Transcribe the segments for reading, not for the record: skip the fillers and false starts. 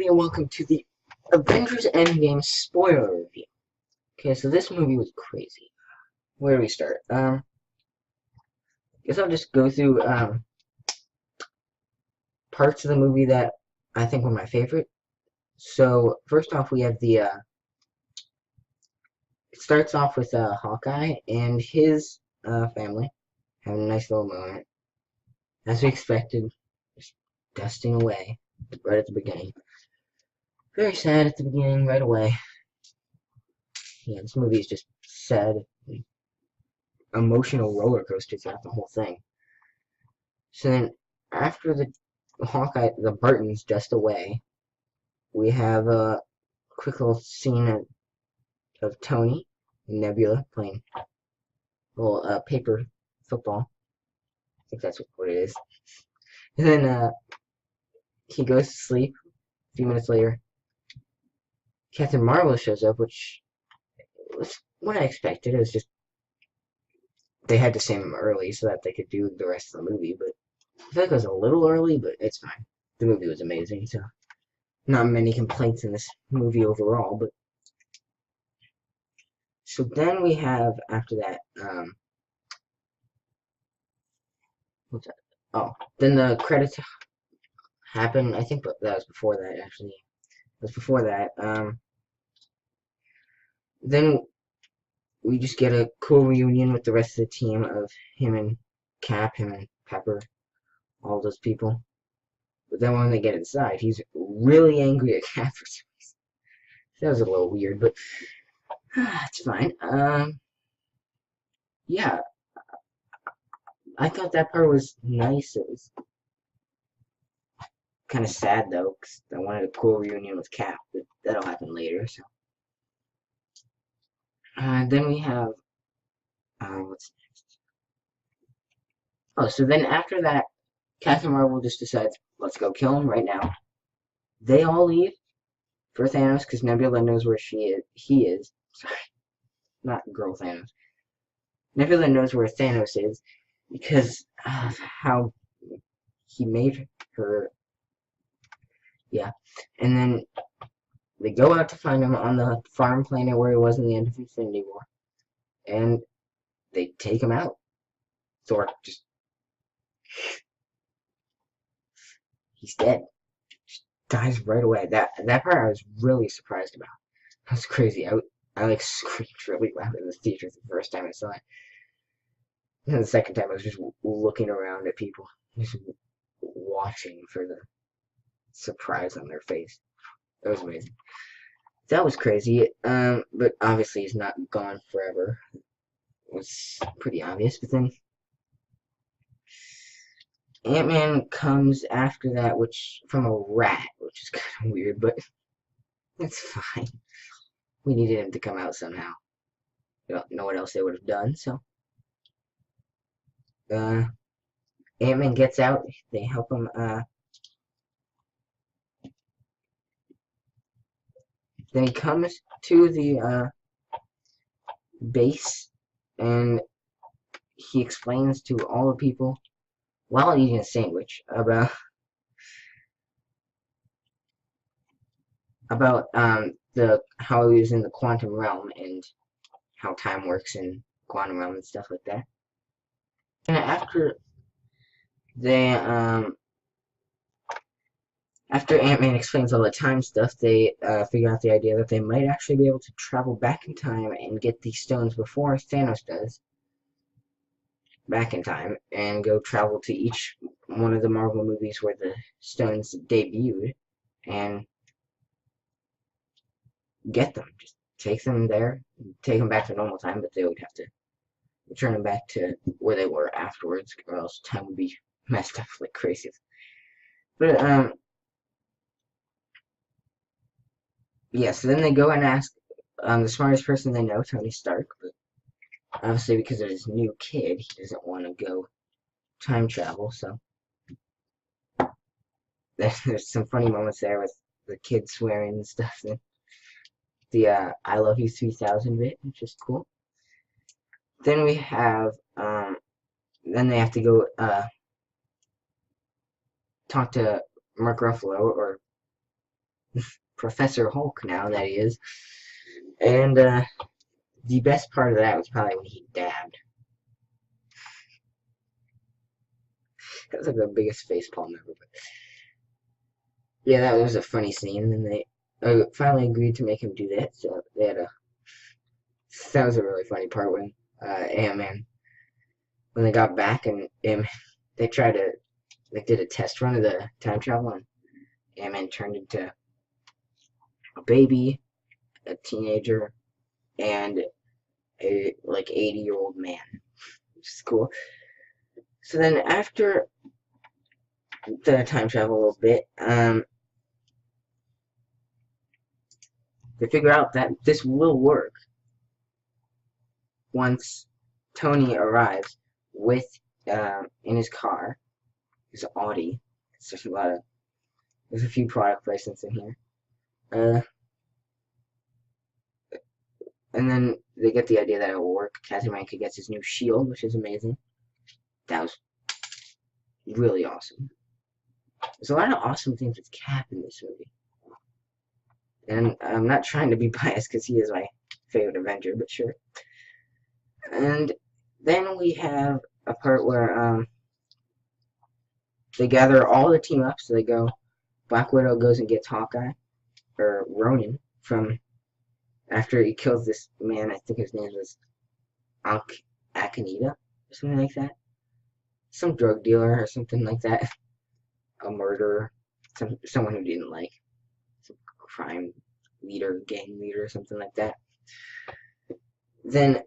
everybody, and welcome to the Avengers Endgame spoiler review. Okay, so this movie was crazy. Where do we start? Guess I'll just go through parts of the movie that I think were my favorite. So first off, we have the it starts off with Hawkeye and his family having a nice little moment, as we expected, just dusting away right at the beginning. Very sad at the beginning, right away. Yeah, this movie is just sad, emotional roller coaster throughout the whole thing. So then, after the Hawkeye, the Bartons dust away, we have a quick little scene of Tony and Nebula playing a little paper football. I think that's what it is. And then he goes to sleep. A few minutes later, Captain Marvel shows up, which was what I expected. It was just they had to save him early so that they could do the rest of the movie, but I feel like it was a little early, but it's fine. The movie was amazing, so not many complaints in this movie overall, but so then we have after that, what's that? Oh, then the credits happen. I think that was before that actually. It was before that. Then we just get a cool reunion with the rest of the team of him and Cap, him and Pepper, all those people. But then when they get inside, he's really angry at Cap for some reason. That was a little weird, but it's fine. Yeah, I thought that part was nice. It was kind of sad though, because I wanted a cool reunion with Cap, but that'll happen later. So then we have what's next? Oh, so then after that, Captain Marvel just decides, let's go kill him right now. They all leave for Thanos because Nebula knows where he is. Sorry, not girl Thanos. Nebula knows where Thanos is because of how he made her. Yeah, and then they go out to find him on the farm planet where he was in the end of Infinity War, and they take him out. Thor just he's dead. Just dies right away. That part I was really surprised about. That's crazy. I like screamed really loud in the theater the first time I saw it. And the second time I was just looking around at people, just watching for the surprise on their face. That was amazing. That was crazy. But obviously he's not gone forever. It was pretty obvious. But then Ant-Man comes after that, which from a rat, which is kind of weird, but it's fine. We needed him to come out somehow. I don't know what else they would have done, so Ant-Man gets out. They help him. Then he comes to the base, and he explains to all the people while eating a sandwich about the how he was in the quantum realm and how time works in quantum realm and stuff like that. And they after Ant-Man explains all the time stuff, they figure out the idea that they might actually be able to travel back in time and get these stones before Thanos does. Back in time and go travel to each one of the Marvel movies where the stones debuted and get them. Just take them there, take them back to normal time, but they would have to return them back to where they were afterwards, or else time would be messed up like crazy. But yeah, so then they go and ask the smartest person they know, Tony Stark, but obviously because of his new kid, he doesn't want to go time travel, so there's some funny moments there with the kid swearing and stuff, and the I love you 3000 bit, which is cool. Then we have then they have to go talk to Mark Ruffalo, or Professor Hulk now, that he is. And the best part of that was probably when he dabbed. That was like the biggest facepalm ever. But yeah, that was a funny scene, and they finally agreed to make him do that. So they had a. That was a really funny part when Ant-Man, when they got back and they tried to, like, did a test run of the time travel, and Ant-Man turned into a baby, a teenager, and a like 80-year-old man, which is cool. So then after the time travel a little bit, they figure out that this will work once Tony arrives with in his car, his Audi. There's a few product placements in here. And then they get the idea that it will work. Captain America gets his new shield, which is amazing. That was really awesome. There's a lot of awesome things with Cap in this movie. And I'm not trying to be biased because he is my favorite Avenger, but sure. And then we have a part where they gather all the team up, so they go. Black Widow goes and gets Hawkeye, or Ronin, from after he kills this man. I think his name was Akanita, or something like that. Some drug dealer or something like that. A murderer, someone who didn't like, some crime leader, gang leader, or something like that. Then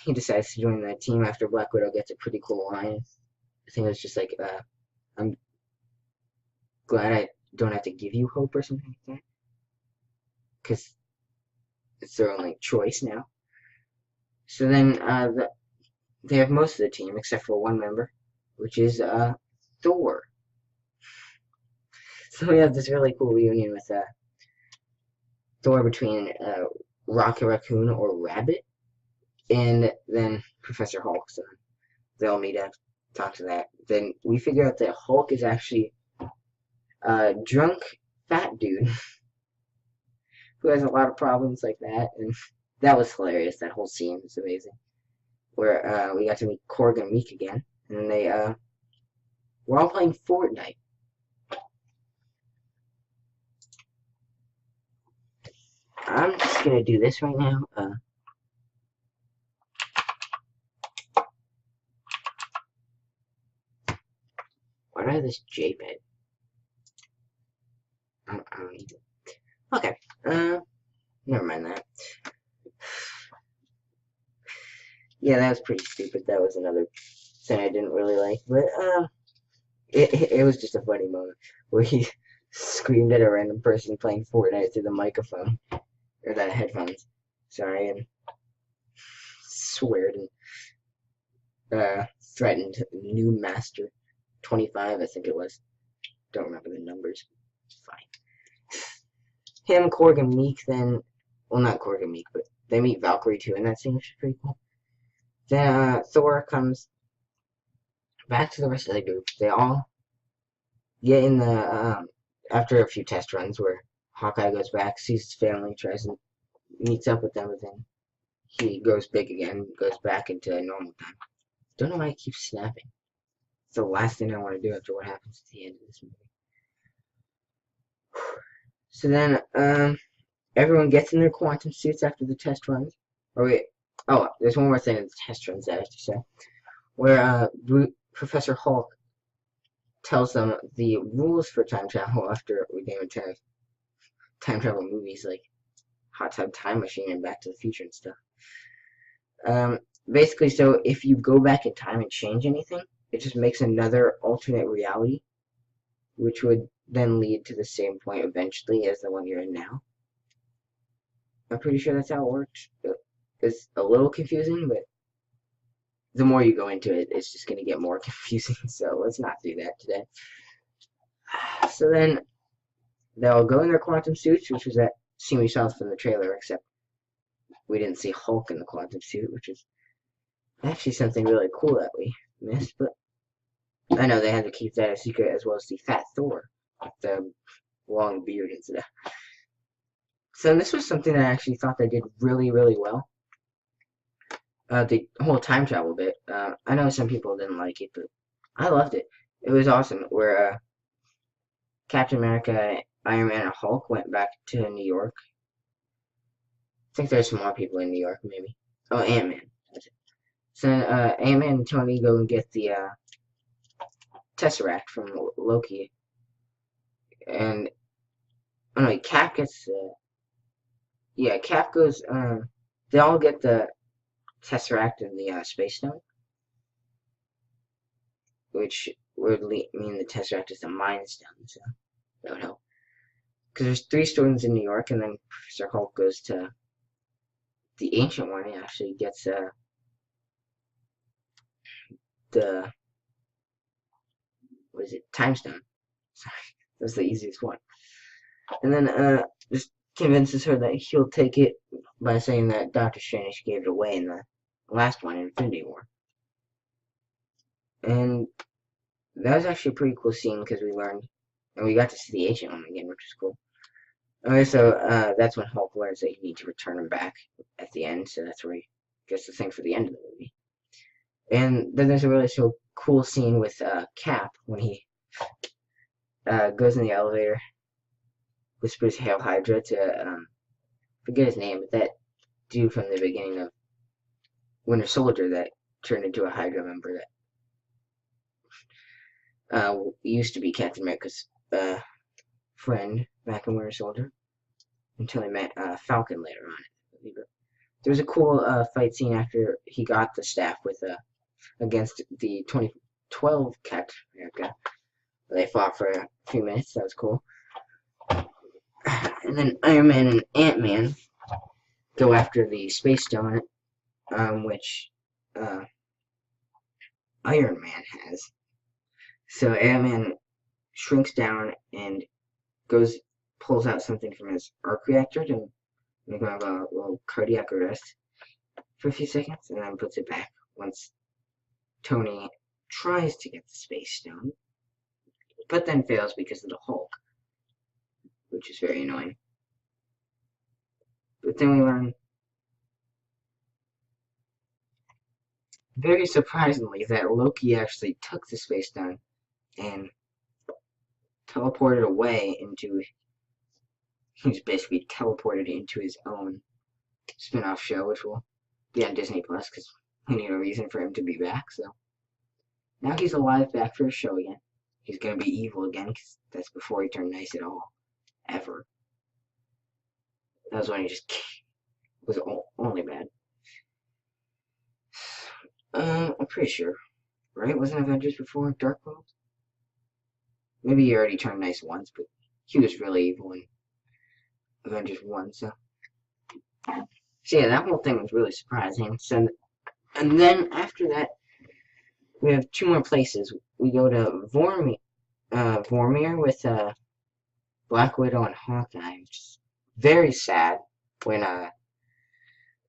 he decides to join the team after Black Widow gets a pretty cool line. I think it was just like, I'm glad I don't have to give you hope or something like that. Because it's their only choice now. So then they have most of the team except for one member, which is Thor. So we have this really cool reunion with Thor between Rocket Raccoon or Rabbit, and then Professor Hulk. So they all meet up, talk to that. Then we figure out that Hulk is actually a drunk fat dude who has a lot of problems like that, and that was hilarious. That whole scene was amazing. Where we got to meet Korg and Meek again, and they were all playing Fortnite. I'm just gonna do this right now. Why do I have this JPEG? I don't need it. Okay. Never mind that. Yeah, that was pretty stupid. That was another thing I didn't really like, but it was just a funny moment where he screamed at a random person playing Fortnite through the microphone or the headphones. Sorry, and sweared and threatened new master 25, I think it was. Don't remember the numbers. Fine. Him, Korg, and Meek then, well, not Korg and Meek, but they meet Valkyrie too, and that scene was pretty cool. Then Thor comes back to the rest of the group. They all get in the after a few test runs where Hawkeye goes back, sees his family, tries and meets up with them, but then he goes big again, goes back into normal time. Don't know why it keeps snapping. It's the last thing I want to do after what happens at the end of this movie. So then everyone gets in their quantum suits after the test runs. Or wait, oh, there's one more thing in the test runs that I have to say. Where Professor Hulk tells them the rules for time travel after we get into time travel movies like Hot Tub Time Machine and Back to the Future and stuff. Basically, so if you go back in time and change anything, it just makes another alternate reality, which would then lead to the same point eventually as the one you're in now. I'm pretty sure that's how it works. It's a little confusing, but the more you go into it, it's just going to get more confusing, so let's not do that today. So then, they'll go in their quantum suits, which was that scene we saw from the trailer, except we didn't see Hulk in the quantum suit, which is actually something really cool that we missed, but I know they had to keep that a secret, as well as the Fat Thor, with the long beard and stuff. So this was something that I actually thought they did really, really well. The whole time travel bit. I know some people didn't like it, but I loved it. It was awesome. Where Captain America, Iron Man, and Hulk went back to New York. I think there's some more people in New York, maybe. Oh, Ant-Man. So Ant-Man and Tony go and get the Tesseract from Loki, and oh no, Cap gets yeah, Cap goes. They all get the Tesseract and the Space Stone, which would mean the Tesseract is the Mind Stone, so that would help. Because there's 3 stones in New York, and then Professor Hulk goes to the Ancient One. He actually gets the what is it? Time Stone. Sorry, that's the easiest one. And then just convinces her that he'll take it by saying that Doctor Strange gave it away in the last one, Infinity War. And that was actually a pretty cool scene because we learned, and we got to see the Ancient One again, which was cool. Okay, so that's when Hulk learns that you need to return him back at the end, so that's where he gets the thing for the end of the movie. And then there's a really so cool scene with Cap when he goes in the elevator, whispers Hail Hydra to, forget his name, but that dude from the beginning of Winter Soldier that turned into a Hydra member that used to be Captain America's friend back in Winter Soldier until he met Falcon later on. There was a cool fight scene after he got the staff with against the 2012 Captain America. They fought for a few minutes. That was cool. And then Iron Man and Ant-Man go after the Space Stone, which Iron Man has. So Ant-Man shrinks down and pulls out something from his arc reactor to make him have a little cardiac arrest for a few seconds, and then puts it back once Tony tries to get the Space Stone, but then fails because of the Hulk, which is very annoying. But then we learn, very surprisingly, that Loki actually took the Space Stone and teleported away into, he's basically teleported into his own spin-off show, which will be on Disney Plus, because we need a reason for him to be back, so. Now he's alive back for his show again. He's gonna be evil again, because that's before he turned nice at all. Ever. That was when he just was only bad. I'm pretty sure. Right? Wasn't Avengers before Dark World? Maybe he already turned nice once, but he was really evil in Avengers 1, so. So yeah, that whole thing was really surprising. So, and then after that, we have 2 more places. We go to Vormir with Black Widow and Hawkeye, which is very sad when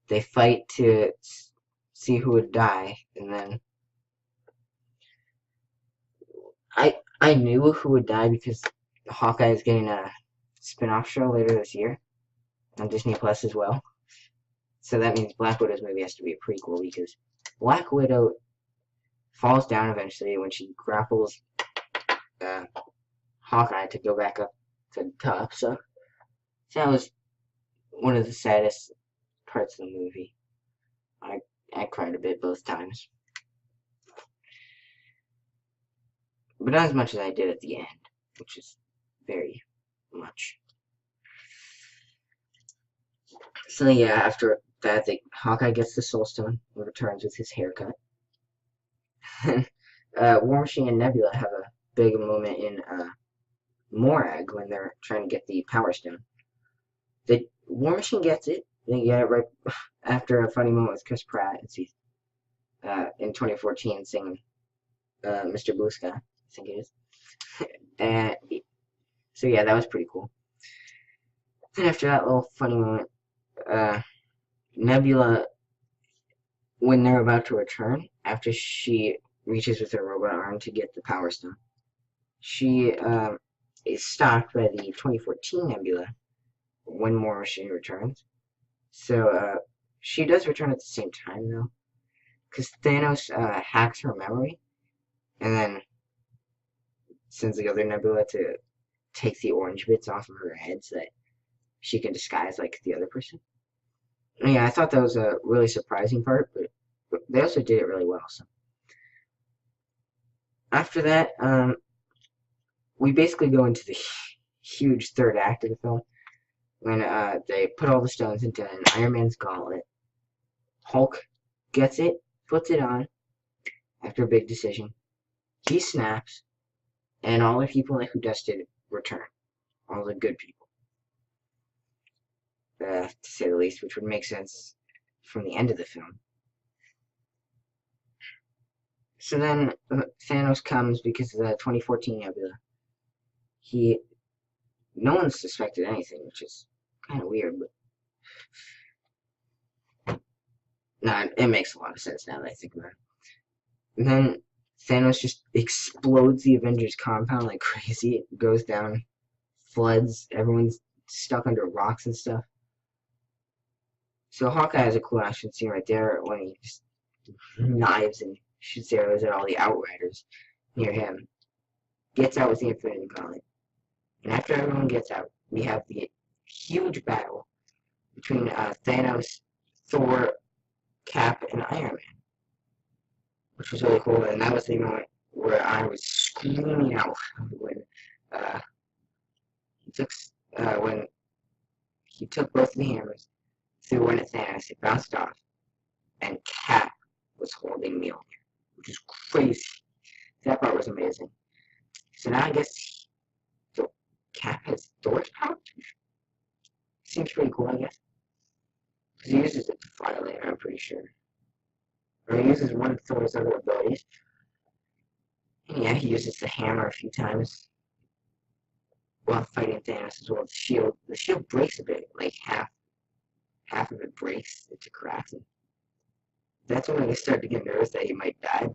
they fight to see who would die, and then I knew who would die because Hawkeye is getting a spin-off show later this year on Disney Plus as well. So that means Black Widow's movie has to be a prequel because Black Widow falls down eventually when she grapples Hawkeye to go back up to the top. So that was one of the saddest parts of the movie. I cried a bit both times. But not as much as I did at the end, which is very much. So yeah, after that, Hawkeye gets the Soulstone and returns with his haircut. War Machine and Nebula have a big moment in Morag when they're trying to get the Power Stone. The War Machine gets it. They get it right after a funny moment with Chris Pratt in 2014 singing Mr. Blue Sky, I think it is. And so yeah, that was pretty cool. Then after that little funny moment, Nebula, when they're about to return, after she reaches with her robot arm to get the Power Stone, she is stopped by the 2014 Nebula when more she returns. So she does return at the same time though, because Thanos hacks her memory and then sends the other Nebula to take the orange bits off of her head so that she can disguise like the other person. And yeah, I thought that was a really surprising part, but they also did it really well. So after that, we basically go into the huge third act of the film when they put all the stones into an Iron Man's gauntlet. Hulk gets it, puts it on after a big decision. He snaps, and all the people who dusted return. All the good people. To say the least, which would make sense from the end of the film. So then Thanos comes because of the 2014 Nebula. No one suspected anything, which is kind of weird, but no, it makes a lot of sense now that I think about it. And then Thanos just explodes the Avengers compound like crazy. It goes down, floods, everyone's stuck under rocks and stuff. So Hawkeye has a cool action scene right there when he just knives and shoots arrows at all the Outriders near him. Gets out with the Infinity Gauntlet. And after everyone gets out, we have the huge battle between Thanos, Thor, Cap, and Iron Man, which was really cool. And that was the moment where I was screaming out when he took both of the hammers, threw one at Thanos, it bounced off, and Cap was holding Mjolnir, which is crazy. That part was amazing. So now I guess Cap has Thor's power? Seems pretty cool, I guess. Because he uses it to fly later, I'm pretty sure. Or he uses one of Thor's other abilities. And yeah, he uses the hammer a few times while fighting Thanos as well. The shield breaks a bit, like half of it breaks into cracks. And that's when I start to get nervous that he might die.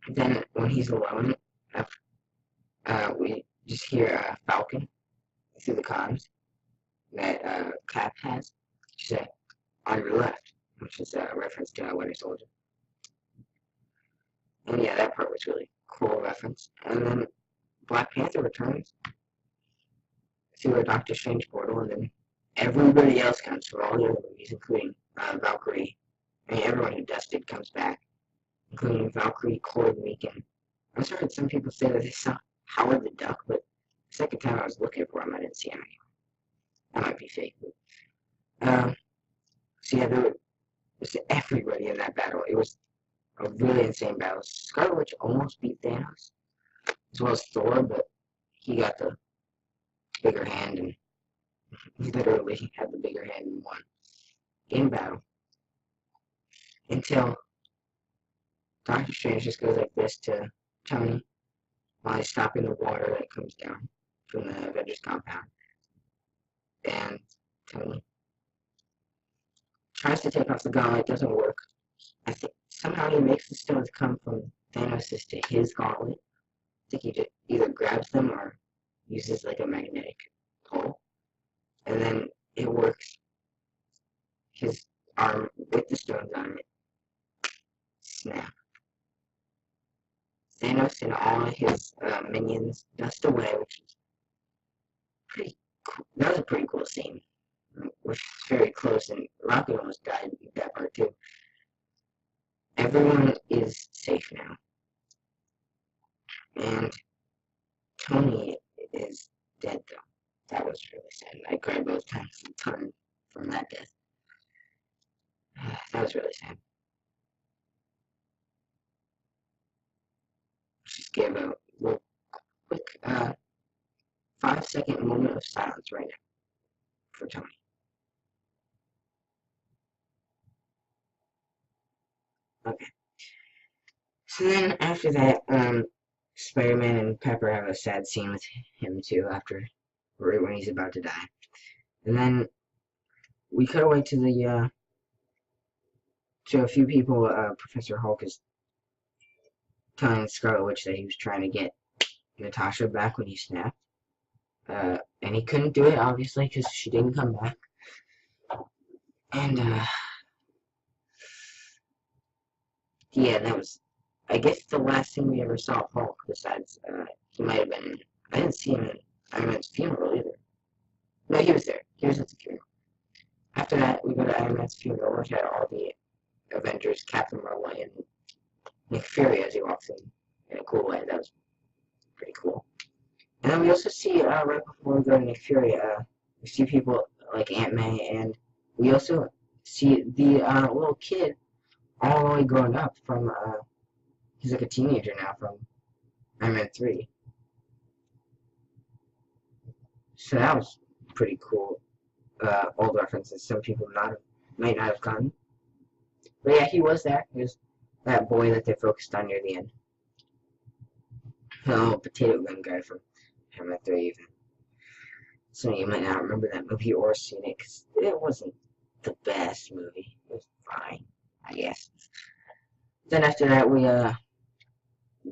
But then when he's alone, we just hear Falcon through the comms that Cap has. She said, "On your left," which is a reference to Winter Soldier. And yeah, that part was really cool reference. And then Black Panther returns through a Doctor Strange portal, and then everybody else comes from all the other movies, including Valkyrie. I mean, everyone who dusted comes back, including Valkyrie, Cord, Meekin. I'm sorry that some people say that they saw Howard the Duck, but the second time I was looking for him, I didn't see him anywhere. That might be fake. But, so yeah, there was everybody in that battle. It was a really insane battle. Scarlet Witch almost beat Thanos, as well as Thor, but he got the bigger hand, and he literally had the bigger hand and won in battle. Until Doctor Strange just goes like this to Tony while he's stopping the water that comes down from the Avengers compound. And Tony tries to take off the gauntlet, doesn't work. I think somehow he makes the stones come from Thanos' to his gauntlet. I think he just either grabs them or uses like a magnetic pull. And then it works. His arm with the stones on it snap. Thanos and all his minions dust away, which is pretty cool. That was a pretty cool scene, which is very close, and Rocket almost died in that part too. Everyone is safe now, and Tony is dead though. That was really sad. I cried both times a ton from that death. That was really sad. Just give a little quick 5-second moment of silence right now for Tony. Okay. So then after that, Spider-Man and Pepper have a sad scene with him too after right when he's about to die. And then we cut away to the to a few people. Professor Hulk is telling Scarlet Witch that he was trying to get Natasha back when he snapped. And he couldn't do it, obviously, because she didn't come back. And, yeah, that was, I guess, the last thing we ever saw of Hulk, besides, he might have been, I didn't see him at Iron Man's funeral either. No, he was there. He was at the funeral. After that, we go to Iron Man's funeral, which had all the Avengers, Captain Marvel, and Nick Fury as he walks in a cool way. That was pretty cool. And then we also see, right before we go to Nick Fury, we see people like Aunt May, and we also see the little kid all the way growing up from, he's like a teenager now from Iron Man 3. So that was pretty cool. Old references some people might not have gotten. But yeah, he was there. He was that boy that they focused on near the end. The little potato gun guy from Iron Man 3 even. So you might not remember that movie or seen it, because it wasn't the best movie. It was fine, I guess. Then after that, we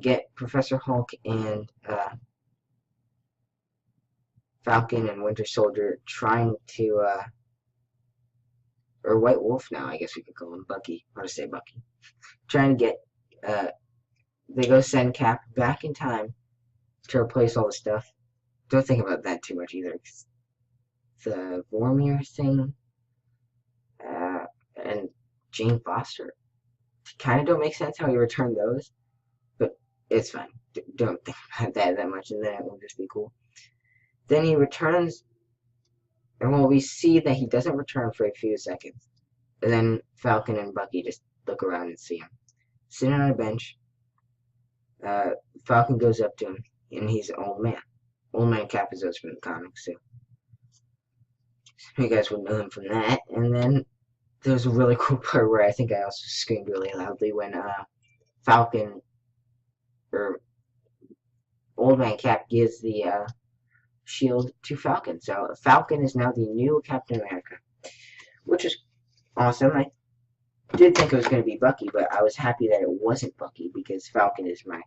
get Professor Hulk and Falcon and Winter Soldier trying to, or White Wolf now, I guess we could call him, Bucky. I want to say Bucky. Trying to get, they go send Cap back in time to replace all the stuff. Don't think about that too much either, because the Vormir thing, and Jane Foster, kind of don't make sense how he returned those, but it's fine. Don't think about that much, and then it will just be cool. Then he returns, and well, we see that he doesn't return for a few seconds, and then Falcon and Bucky just look around and see him. Sitting on a bench, Falcon goes up to him, and he's an old man. Old Man Cap is also in the comics, so you guys would know him from that. And then there's a really cool part where I think I also screamed really loudly when Falcon, or Old Man Cap, gives the shield to Falcon. So Falcon is now the new Captain America, which is awesome. I did think it was going to be Bucky, but I was happy that it wasn't Bucky, because Falcon is my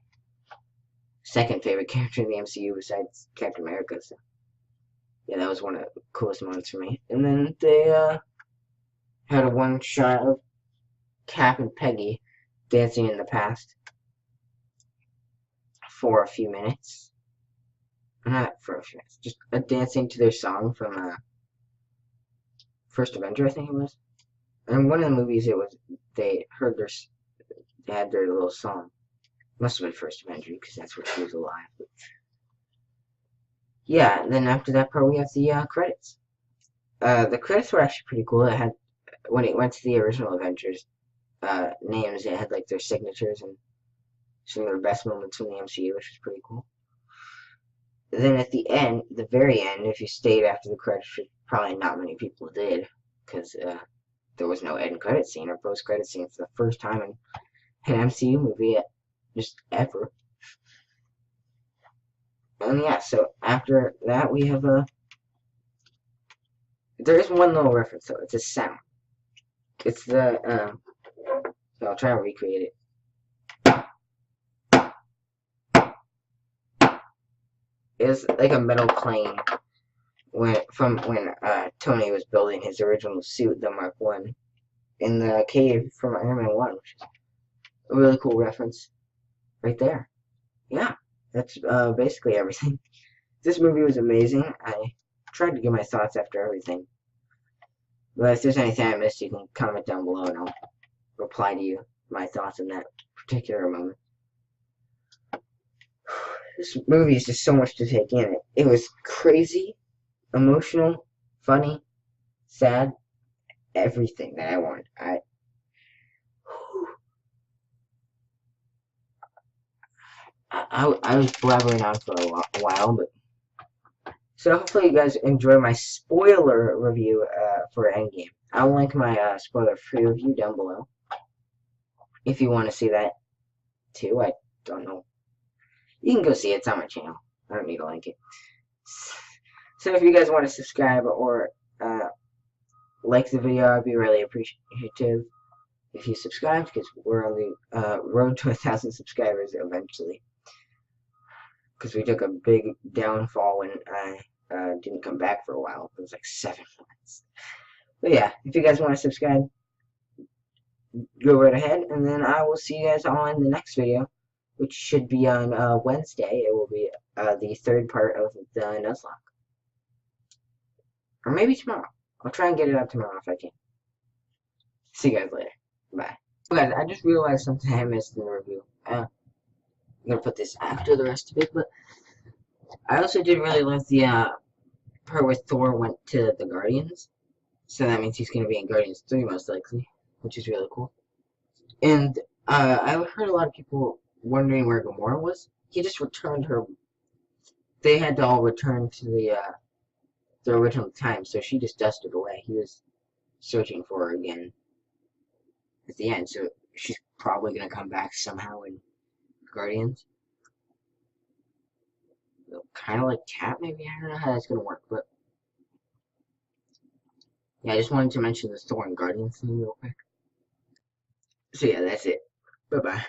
second favorite character in the MCU besides Captain America. So yeah, that was one of the coolest moments for me. And then they had a one shot of Cap and Peggy dancing in the past for a few minutes. Not for a few minutes, just dancing to their song from First Avenger, I think it was. And one of the movies, it was they had their little song. Must have been First Avenger, because that's where she was alive. But yeah, and then after that part, we have the credits. The credits were actually pretty cool. It had, when it went to the original Avengers names, it had like their signatures and some of their best moments from the MCU, which was pretty cool. Then at the end, the very end, if you stayed after the credits, which probably not many people did, because there was no end credit scene or post credit scene for the first time in an MCU movie just ever. And yeah, so after that we have there is one little reference though. It's a sound. It's the so I'll try and recreate it. It's like a metal plane when Tony was building his original suit, the Mark I, in the cave from Iron Man 1, which is a really cool reference right there. Yeah, that's basically everything. This movie was amazing. I tried to give my thoughts after everything. But if there's anything I missed, you can comment down below and I'll reply to you my thoughts in that particular moment. This movie is just so much to take in. It was crazy, emotional, funny, sad, everything that I wanted. I was blabbering on for a while, but so hopefully you guys enjoy my spoiler review for Endgame. I'll link my spoiler-free review down below if you want to see that too. I don't know. You can go see it. It's on my channel. I don't need to link it. So if you guys want to subscribe or like the video, I'd be really appreciative if you subscribe, because we're on the road to 1,000 subscribers eventually. because we took a big downfall when I didn't come back for a while. It was like 7 months. But yeah, if you guys want to subscribe, go right ahead, and then I will see you guys on the next video, which should be on Wednesday. It will be the third part of the Nuzlocke. Or maybe tomorrow. I'll try and get it up tomorrow if I can. See you guys later. Bye. Oh, guys, I just realized something I missed in the review. I'm going to put this after the rest of it, but I also did really love the part where Thor went to the Guardians. So that means he's going to be in Guardians 3 most likely, which is really cool. And I heard a lot of people wondering where Gamora was. He just returned her. They had to all return to the original time, so she just dusted away. He was searching for her again at the end, so she's probably going to come back somehow in Guardians. Kind of like Cap, maybe? I don't know how that's going to work, but yeah, I just wanted to mention the Thor and Guardians thing real quick. So yeah, that's it. Bye-bye.